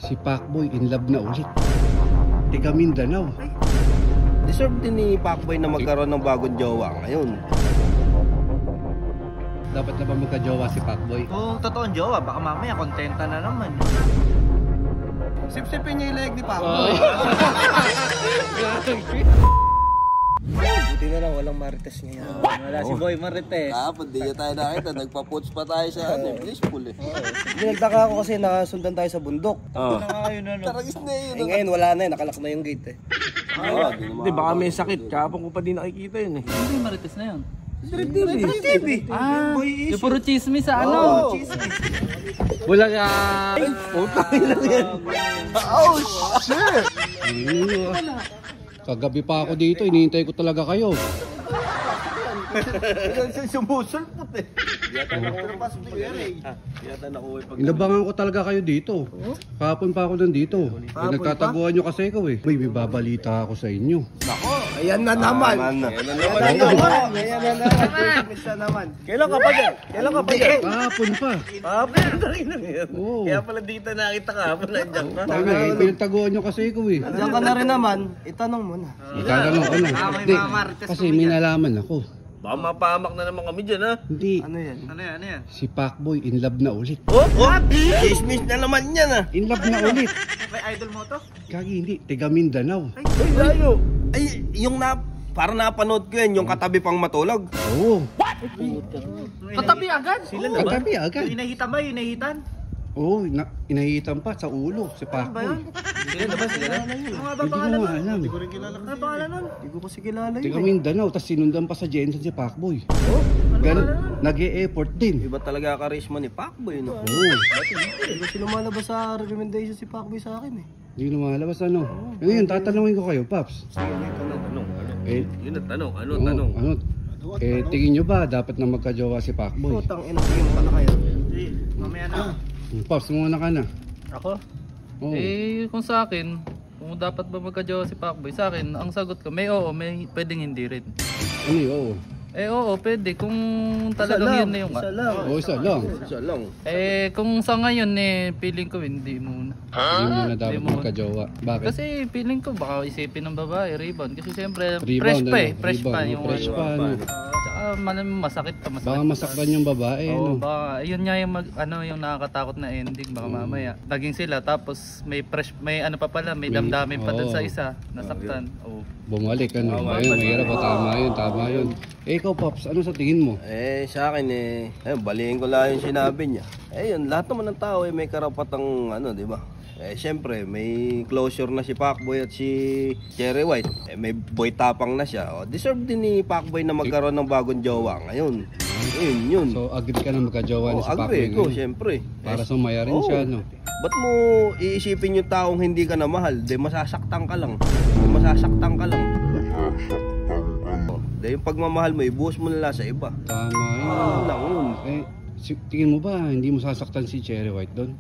Si Pacboy in love na ulit. Tiga Mindanao. Deserve din ni Pacboy na magkaroon ng bagong jowa ngayon. Dapat na ba magka-jowa si Pacboy? Kung totoong jowa, baka mamaya kontenta na naman. Sip-sipin niya yung leg ni Pacboy. Buti na lang, walang marites ngayon. Wala si Boy marites. Kapag di niya tayo nakita, nagpa-poach pa tayo sa blissful eh. Nagtaka ako kasi nakasundan tayo sa bundok. Taragis na yun. Ngayon wala na nakalak na yung gate eh. Hindi, baka may sakit. Kahapon ko pa din nakikita yun eh. Hindi marites na yun. TV. Ah, yung puro chismis sa ano? Wala ka! Putang ina yan. Oh shit! Kagabi pa ako dito, inihintay ko talaga kayo. Sumusulpot eh. Yata nakuha pag... Inabangan ko talaga kayo dito. Kahapon pa ako nandito. Nagtataguan nyo kasi ikaw eh. May babalita ako sa inyo. Ayan na naman. Kailan ka pa dyan? Kahapon pa. Oo. Kaya pala dito nakita ka, nandiyan ka. Tama eh, pinagtaguan nyo kasi ikaw eh. Diyan ka na rin naman, itanong mo na. Itatanong ko lang. Hindi, kasi may nalaman ako. Baka mapahamak na naman kami dyan ha. Hindi, Ano yan? Ano yan? si Pacboy in love na ulit. Chismis na naman yan ah. In love na ulit. May idol mo to? Kagi hindi, tiga Mindanao. Ay, yung parang napanood ko yan, yung katabi pang matulog. Oo. Katabi agad? Kagabi agad. Inahitan ba? Inahitan? Oo, inahitan pa sa ulo si Pacboy. Ano ba sila? Ano nga ba Hindi pangalan mo nun? alam. Ano pangalan nun? Hindi ko kasi kilala Tiga yun. Mindanao, tapos sinundan pa sa Jensen si Pacboy. Ganun, nag-e-effort din. Iba talaga karisma ni Pacboy no. Oo. Hindi kasi lumalabas sa recommendation si Pacboy sa akin eh. Hindi lumalabas ano. Ngayon, tatanungin ko kayo, Paps. Tanong. Eh, Yun ang tanong. Ano oo, tanong? ano? Eh, tingin nyo ba dapat na magka-jowa si Pacboy? Putang ina, sige mo na kayo. Mamaya na. Paps, muna ka na. Ako? Oo. Eh, kung sa akin, kung dapat ba magka-jowa si Pacboy, sa akin, ang sagot ko, may oo, may pwedeng hindi rin. Ano yun? Oo. Eh, oo, pwede. Kung talagang yun na yung... Isa lang. Oo, isa lang. Isa lang. Eh, kung sa ngayon, eh, feeling ko, hindi muna. Hindi mo na dapat Hindi mo. magka-jowa. Bakit? Kasi feeling ko, baka isipin ng babae, rebound. Kasi siyempre, Rebound, fresh pa ano? eh. Fresh pa Rebound, yung... fresh pa, ano? Tsaka, masakit pa, masakit. Baka masaktan yung babae, Oo, ano? baka yun nga yung yung nakakatakot na ending baka mamaya. Naging sila tapos may fresh may ano pa pala, may damdamin pa dun sa isa, nasaktan. Oo. Bumalik, ano? Ayun, mahirap pa. Tama yun. Eh, ikaw, Paps, ano sa tingin mo? Eh, sa akin baliin ko lang yung sinabi niya. Eh, yun, lahat naman ng tao may karapatang, di ba? Eh, syempre, may closure na si Pacboy at si Cherry White. Eh, may boy tapang na siya. O, deserve din ni Pacboy na magkaroon ng bagong jowa ngayon. Yun. So, agree ka na magka-jowa na si Pacboy agree ko, ngayon? syempre. Para sumaya rin siya, no? Ba't mo iisipin yung taong hindi ka na mahal? De, masasaktan ka lang. De, yung pagmamahal mo, ibuhos mo nila sa iba. Tama yun. Ano lang yun. Eh, tingin mo ba hindi mo sasaktan si Cherry White doon?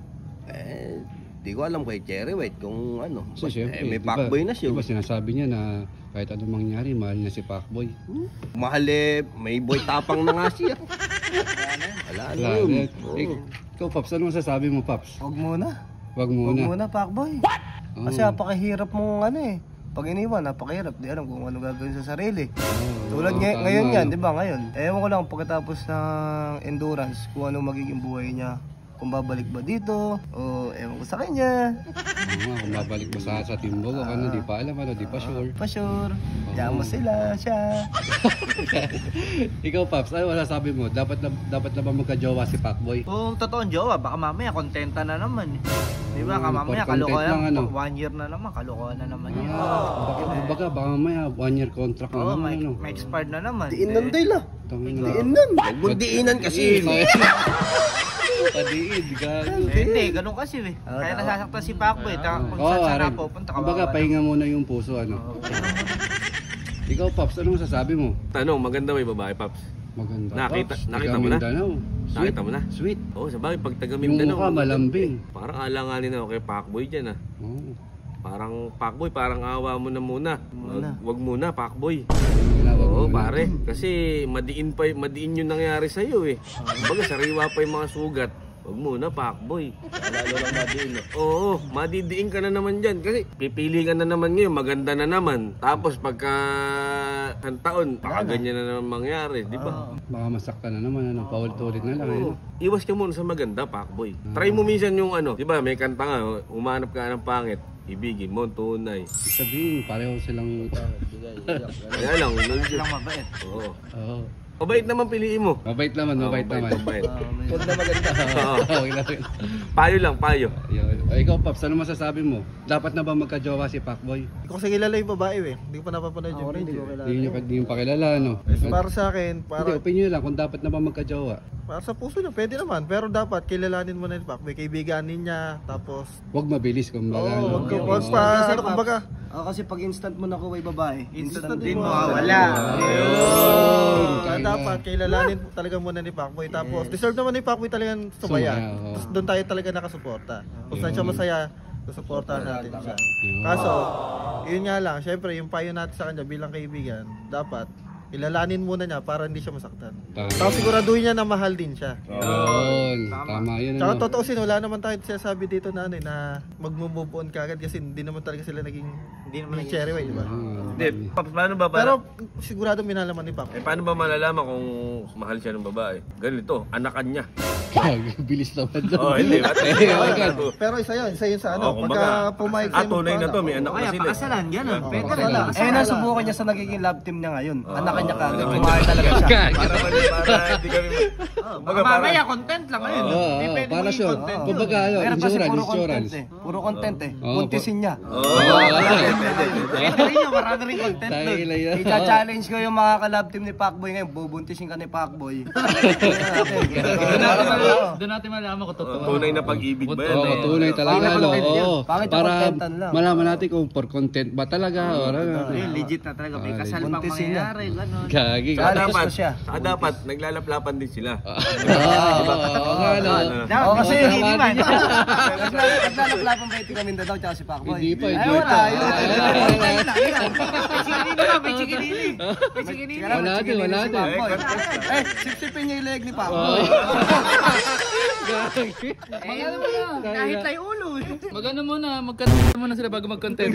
Eh, di ko alam kay Cherry White kung ano. So, syempre, may diba, Pacboy na siya. Diba sinasabi niya na kahit anong mangyari, mahal niya si Pacboy? Mahal may boy tapang na nga siya. Wala na Wala yun. rin. Eh, ikaw, Paps, ano masasabi mo, Paps? Huwag muna. Wag Huwag muna. muna, Pacboy. Oo. Kasi napakahirap mong pag iniwan, napakahirap. Di alam kung ano gagawin sa sarili. Tulad Oo, tama, ngayon yan, no? di ba ngayon? Ewan ko lang pagkatapos ng endurance, kung ano magiging buhay niya. Kung babalik ba dito, o ewan ko sa kanya. Oo nga, kung babalik mo sa Timbog, ano, di pa alam, di pa sure. Pa sure. Diyan mo sila, siya. Ikaw, Paps, ano masasabi mo? Dapat na ba magka-jowa si Pacboy? Kung totoong jowa, baka mamaya kontenta na naman. Di ba? Mamaya content kalokohan lang, ano? 1 year na naman, kalokohan na naman yan. Baka mamaya 1 year contract na Oo, naman, ano? may expired na naman. Diin nun day la. Tangin na. Diin nun. Huwag mong diinan kasi. Padiin, gago. Hindi, ganun kasi eh. Kaya nasasaktan si Pacboy. Kung saan saan Arin. napupunta, Kumbaga, kawawa pahinga muna yung puso, ano? Ikaw, Paps, ano masasabi mo? Tanong, maganda ba yung babae, Paps? Maganda. Nakita- Paps, nakita taga mo na? Mindanao. Sweet. Nakita mo na? Sweet. Oo, sabagay, pag taga Yung Mindanao. mukha malambing. Parang alanganin ako kay Pacboy dyan Oo. Parang Pacboy, parang awa mo na muna. Wag muna, Pacboy. Ginawag Oo, mo na. pare. Kasi madiin yung nangyari sa'yo eh. Kumbaga, sariwa pa yung mga sugat. Wag muna, Pakboy. Lalo lang madiin, no? Oo, madidiin ka na naman dyan. Kasi pipili ka na naman ngayon, maganda na naman. Tapos pagka isang taon, baka ganyan na naman mangyari, di ba? Baka masaktan na naman, ano, paulit-ulit na lang. Oo. Iwas ka muna sa maganda, Pakboy. Try mo minsan yung ano, di ba, may kanta nga, umanap ka ng pangit. Ibigin mo, tunay. Sabihin, pareho silang... Kaya lang, Lang mabait. oo. Oo. Mabait naman piliin mo. Mabait naman, mabait naman. Mabait. Huwag na maganda. Oo. Okay lang. Payo lang, payo. Ayun. Ikaw, Paps, ano masasabi mo? Dapat na ba magka-jowa si Pacboy? Hindi ko kasi kilala yung babae eh. Hindi ko pa napapanood yung video. Hindi yung pakilala, no? Para sa akin, Hindi, opinion lang kung dapat na ba magka-jowa. para sa puso niya, pwede naman. Pero dapat kilalanin mo na yung Pacboy. Kaibiganin niya, tapos... Huwag mabilis kung baga. Oo, no? wag pa, ano kumbaga. Kasi pag instant mo nakuha yung babae, instant din din mo. mawawala. Ayun. Dapat kilalanin talaga muna ni Pacboy. Tapos deserve naman ni Pacboy talagang sumaya. Sumaya, oo. Tapos doon tayo talaga nakasuporta. Kung saan siya masaya, susuportahan natin siya. Kaso, yun nga lang, syempre yung payo natin sa kanya bilang kaibigan, dapat kilalanin muna niya para hindi siya masaktan. Tama. Tapos siguraduhin niya na mahal din siya. Yun. Tama yun. Tsaka Ano? totoosin, wala naman tayo sinasabi dito na ano eh, na mag-move on kagad kasi hindi naman talaga sila naging ni Cherry White, di ba? Hindi, Paps, paano ba? Pero sigurado minalaman ni Pac. paano ba malalaman kung mahal siya ng babae? Ganito, anakan niya. Bilis naman doon. Oh, hindi. Pero isa yun sa ano, kumbaga, pagka pumayag sa'yo tunay na to, may anak na sila. Pakasalan, gano'n. Pwede rin. Wala. Eh, nasubukan niya sa nagiging love team niya ngayon. Anakan niya kagad. Kumain talaga siya. Para hindi kami... Mamaya content lang ngayon. Oo, Hindi pwede para maging sure. content. Kumbaga, Meron kasi puro content insurance. eh. Puro content eh. Oo, Puntisin niya. Pwede rin yun, marami rin content doon. Tangilay yan. I-challenge ko yung mga ka-love team ni Pacboy ngayon. Bubuntisin ka ni Pacboy. Doon natin malaman kung totoo. Tunay na pag-ibig ba yan? Oo, tunay talaga. Pangit No? content yun. Oo. Pangit yung Para contentan lang. malaman natin kung for content ba talaga. O, Legit na talaga. May kasal pang Buntisin niya. mangyayari. Gano'n. Gagi. Saka Challenge dapat, ko siya. saka dapat, naglalaplapan din sila. Oo, nga, no? Oo, kasi Tama hindi din man. yan. Naglalaplapan ba ito kami daw tsaka si Pacboy? Hindi pa, Ay, hindi wala. pa. May chikinili. May chikinili. Wala din, wala din. Eh, sipsipin niya yung leg ni Pacboy. Kahit tayo ulo. Magano muna, magkanta muna sila bago mag-content.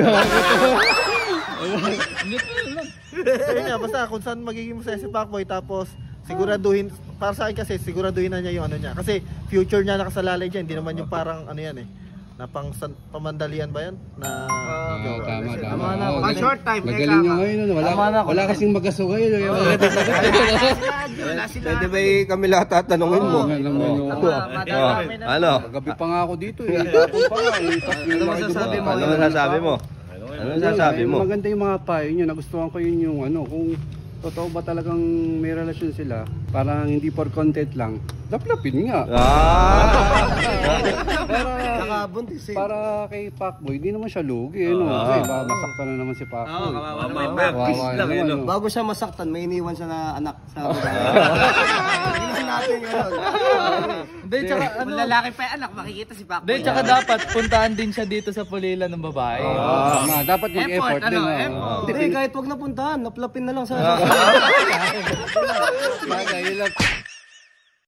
Ayun nga, basta kung saan magiging masaya si Pacboy, tapos siguraduhin, para sa akin kasi siguraduhin na niya yung ano niya. Kasi future niya nakasalalay dyan, hindi naman yung parang ano yan eh. Na pamandalian ba yan? Na Tama. Oo, Magaling- short time, Magaling nyo ngayon. Ano? Wala kasing magaso ngayon. Pwede ba kami lahat tatanungin mo? Ano? Gabi pa nga ako dito eh. Tapos pa nga eh. Ano masasabi mo? Ano masasabi mo? Ano masasabi mo? Maganda yung mga payo nyo. Nagustuhan ko yun yung ano. Kung totoo ba talagang may relasyon sila, parang hindi for content lang, laplapin nga. Buntis eh. Para kay Pacboy, hindi naman siya lugi. Ano? Kasi ba, masaktan na naman si Pacboy. Kiss lang eh, no? Bago siya masaktan, may iniwan siya na anak sa babae. Iniwan natin yun. Hindi, tsaka ano. Lalaki pa yung anak, makikita si Pacboy. Hindi, tsaka dapat puntaan din siya dito sa pulila ng babae. Tama, dapat mag-effort din. Hindi, kahit wag na puntahan, naplapin na lang sa Bagay, yun lang.